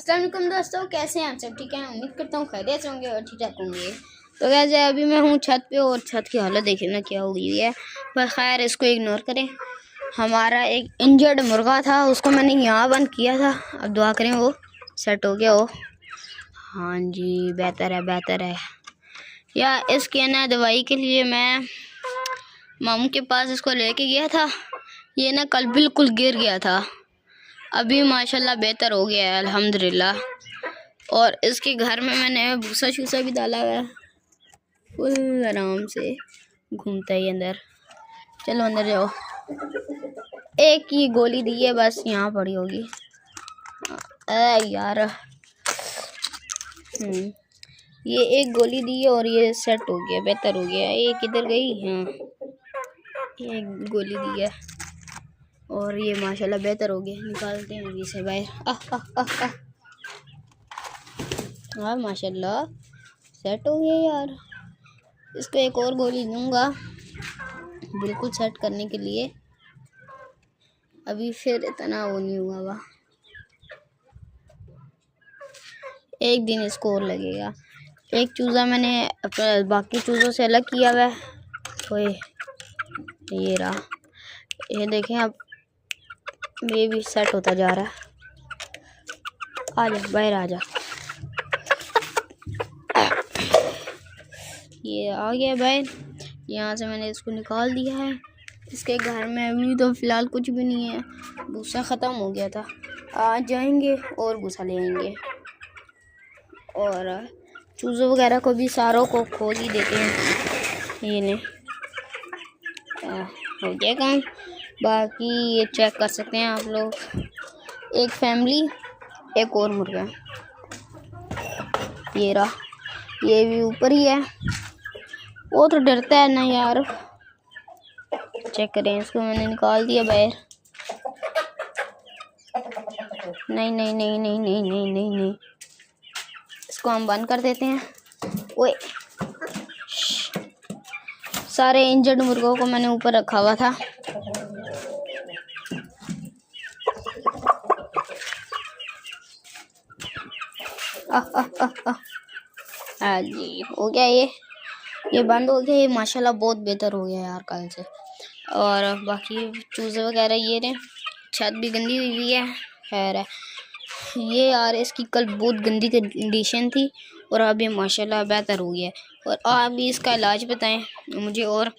अस्सलाम वालेकुम दोस्तों, कैसे हैं आप सब? ठीक है, उम्मीद करता हूँ खैरियत से होंगे और ठीक ठाक होंगे। तो वैसे अभी मैं हूँ छत पे और छत की हालत देखिए ना क्या हो गई है। पर खैर इसको इग्नोर करें। हमारा एक इंजर्ड मुर्गा था, उसको मैंने यहाँ बंद किया था। अब दुआ करें वो सेट हो गया हो। हाँ जी, बेहतर है बेहतर है। या इसके ना दवाई के लिए मैं मामू के पास इसको लेके गया था। ये ना कल बिल्कुल गिर गया था, अभी माशाल्लाह बेहतर हो गया है अल्हम्दुलिल्लाह। और इसके घर में मैंने भूसा शूसा भी डाला हुआ है, फुल आराम से घूमता है अंदर। चलो अंदर जाओ। एक ही गोली दी है बस, यहाँ पड़ी होगी। यार ये एक गोली दी है और ये सेट हो गया, बेहतर हो गया। ये किधर गई? हाँ, ये एक गोली दी है और ये माशाल्लाह बेहतर हो गया। निकालते हैं अभी से बाहर। हाँ माशाल्लाह सेट हो गया यार। इसको एक और गोली दूंगा बिल्कुल सेट करने के लिए। अभी फिर इतना वो नहीं हुआ हुआ, एक दिन इसको और लगेगा। एक चूज़ा मैंने बाकी चूज़ों से अलग किया हुआ है। ओए ये रहा, ये देखें अब ये भी सेट होता जा रहा है। आजा बाहर आजा। ये आ गया बाहर। यहाँ से मैंने इसको निकाल दिया है। इसके घर में अभी तो फ़िलहाल कुछ भी नहीं है, भूसा ख़त्म हो गया था। आज जाएंगे और भूसा ले आएंगे और चूज़ों वगैरह को भी सारों को खोल ही देते हैं। ये ने हो गया काम। बाकी ये चेक कर सकते हैं आप लोग, एक फैमिली एक और मुर्गा। ये रहा, ये भी ऊपर ही है। वो तो डरता है ना यार। चेक करें, इसको मैंने निकाल दिया बाहर। नहीं नहीं नहीं नहीं नहीं नहीं नहीं नहीं, इसको हम बंद कर देते हैं। ओए सारे इंजर्ड मुर्गों को मैंने ऊपर रखा हुआ था। हाँ जी, हो गया ये बंद हो गया। ये माशाल्लाह बहुत बेहतर हो गया यार कल से। और बाकी चूज़े वगैरह ये रहे, छत भी गंदी हुई हुई है। खैर है ये यार, इसकी कल बहुत गंदी कंडीशन थी और अब ये माशाल्लाह बेहतर हो गया है। और आप भी इसका इलाज बताएं मुझे, और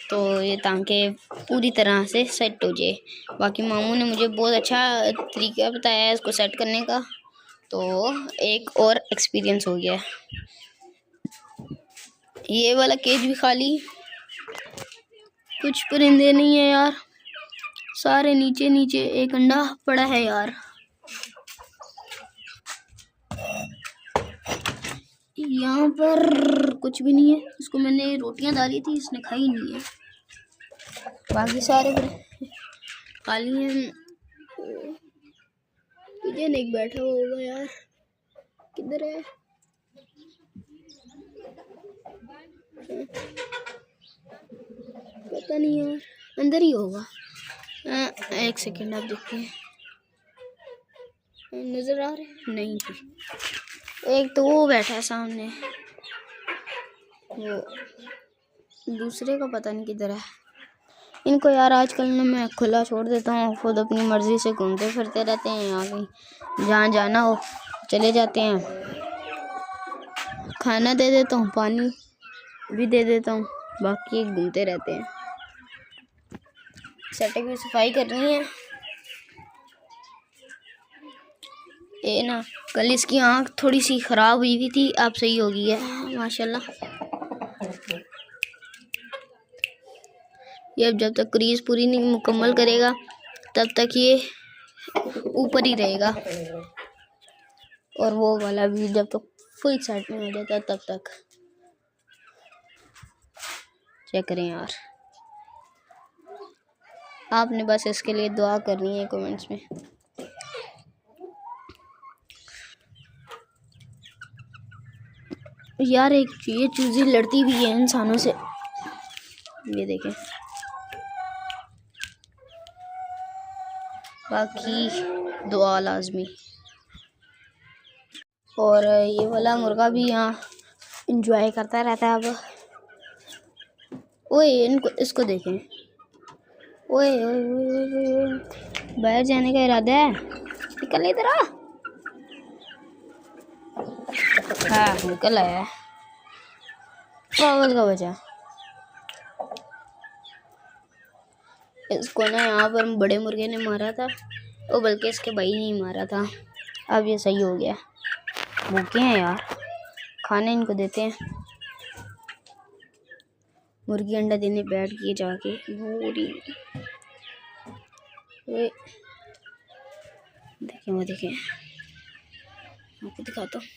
तो ये ताकि पूरी तरह से सेट हो जाए। बाकी मामू ने मुझे बहुत अच्छा तरीका बताया है इसको सेट करने का, तो एक और एक्सपीरियंस हो गया है। ये वाला केज भी खाली, कुछ परिंदे नहीं है यार, सारे नीचे नीचे। एक अंडा पड़ा है यार। यहाँ पर कुछ भी नहीं है। इसको मैंने रोटियां डाली थी, इसने खाई नहीं है। बाकी सारे खाली हैं। पिजन एक बैठा हुआ होगा यार, किधर है? पता नहीं यार, अंदर ही होगा। एक सेकेंड, आप देखते हैं नजर आ रहे नहीं। एक तो वो बैठा है सामने, वो दूसरे का पता नहीं किधर है। इनको यार आजकल ना मैं खुला छोड़ देता हूँ, खुद अपनी मर्जी से घूमते फिरते रहते हैं। यहाँ कहीं जहाँ जाना हो चले जाते हैं। खाना दे देता हूँ, पानी भी दे देता हूँ, बाकी घूमते रहते हैं। सेटिंग की सफाई करनी है। ये ना कल इसकी आँख थोड़ी सी ख़राब हुई हुई थी, अब सही हो गई है माशाल्लाह। ये अब जब तक क्रीज पूरी नहीं मुकम्मल करेगा तब तक ये ऊपर ही रहेगा, और वो वाला भी जब तक फुल सेट नहीं हो जाता तब तक। चेक करें यार, आपने बस इसके लिए दुआ करनी है कमेंट्स में। यार एक ये चूज़ी लड़ती भी है इंसानों से, ये देखें। बाकी दुआ लाजमी। और ये वाला मुर्गा भी यहाँ इंजॉय करता रहता है। अब ओए इनको इसको देखें, ओए ओए ओए ओए ओए, बाहर जाने का इरादा है, निकल इधर आ। हाँ निकल आया है, पागल का बचा। इसको ना यहाँ पर बड़े मुर्गे ने मारा था, वो बल्कि इसके भाई ने ही मारा था। अब ये सही हो गया। भूखे हैं यार, खाने इनको देते हैं। मुर्गी अंडा देने बैठ गई जाके पूरी। देखें वो देखें, आपको दिखाता हूँ,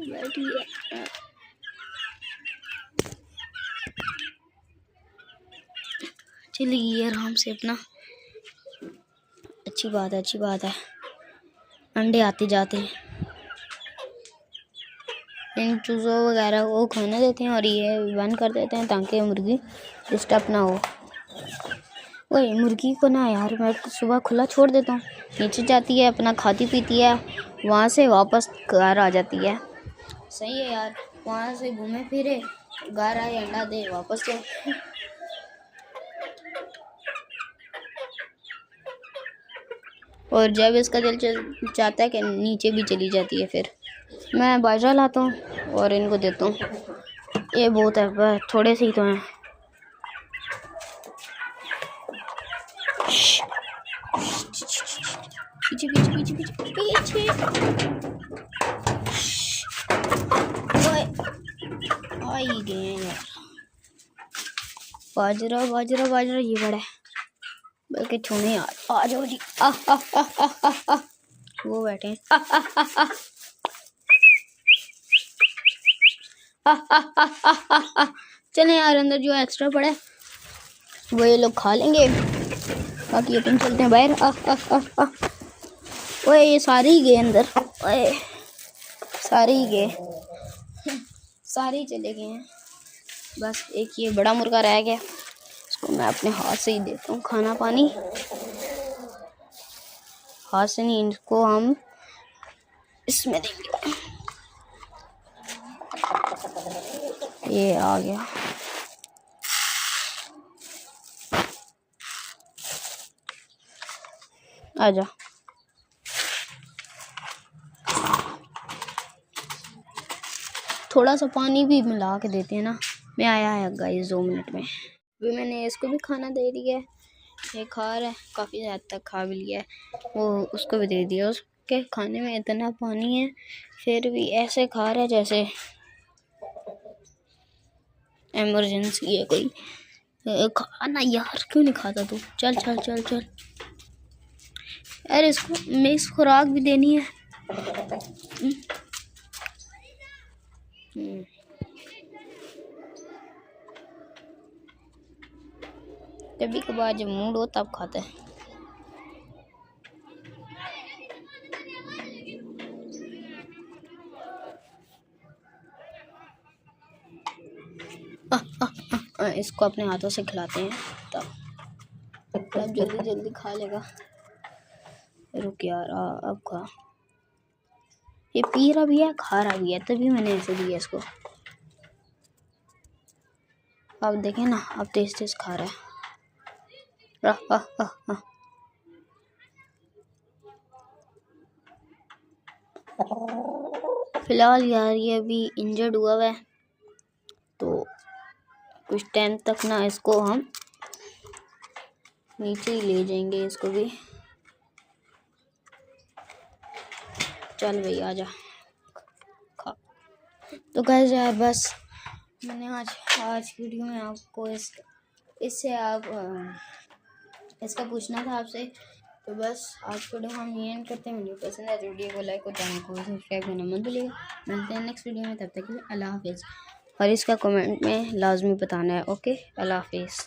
बैठी है। चली गई आराम से अपना। अच्छी बात है, अच्छी बात है। अंडे आते जाते हैं, इन चूज़ों वगैरह को खाना देते हैं और ये बंद कर देते हैं ताकि मुर्गी डिस्टर्ब ना हो। वही मुर्गी को ना यार मैं सुबह खुला छोड़ देता हूँ, नीचे जाती है, अपना खाती पीती है, वहाँ से वापस घर आ जाती है। सही है यार, वहाँ से घूमे फिरे, घर आए, अंडा दे, वापस जाए। और जब इसका दिल चाहता है कि नीचे भी चली जाती है, फिर मैं बाजरा लाता हूँ और इनको देता हूँ। ये बहुत है, बस थोड़े से ही तो हैं। पीछे पीछे पीछे पीछे पीछे, आ ही गए हैं यार। बाजरा बाजरा बाजरा ये बड़ा है, बल्कि छोड़े यार, आ जाओ जी। वो बैठे हैं। चले यार, अंदर जो एक्स्ट्रा पड़ा है वो ये लोग खा लेंगे, बाकी अपन चलते हैं बाहर। ओए ये सारे ही गए अंदर, ओए सारे ही गए, सारे ही चले गए हैं। बस एक ये बड़ा मुर्गा रह गया, इसको मैं अपने हाथ से ही देता हूँ खाना पानी। हाथ से नहीं, इनको हम इसमें देंगे। ये आ गया। आजा। थोड़ा सा पानी भी मिला के देते हैं ना। मैं आया है गाइस 2 मिनट में। अभी मैंने इसको भी खाना दे दिया है, ये खा रहा है, काफ़ी हद तक खा भी लिया है। वो उसको भी दे दिया, उसके खाने में इतना पानी है फिर भी ऐसे खा रहा है जैसे इमरजेंसी है कोई। खाना यार, क्यों नहीं खाता तू? चल चल चल चल यार, इसको मिक्स खुराक भी देनी है। कभी कभार जब मूड हो तब खाता है। इसको अपने हाथों से खिलाते हैं तब जल्दी जल्दी खा लेगा। रुक यार, अब खा। ये पी रहा भी है, खा रहा भी है, तभी मैंने ऐसे दिया इसको। अब देखें ना, अब तेज तेज खा रहा है। फिलहाल यार ये अभी इंजर्ड हुआ है, तो कुछ टाइम तक ना इसको हम नीचे ही ले जाएंगे, इसको भी। चल भाई आजा खा। तो गाइस यार बस मैंने आज वीडियो में आपको इससे आप इसका पूछना था आपसे। तो बस आज वीडियो हम ये एंड करते हैं। वीडियो पसंद है तो वीडियो को लाइक और चैनल को सब्सक्राइब करना मत भूलिएगा। मिलते हैं नेक्स्ट वीडियो में, तब तक के लिए अल्लाह हाफिज़। और इसका कमेंट में लाजमी बताना है। ओके, अल्लाह हाफिज़।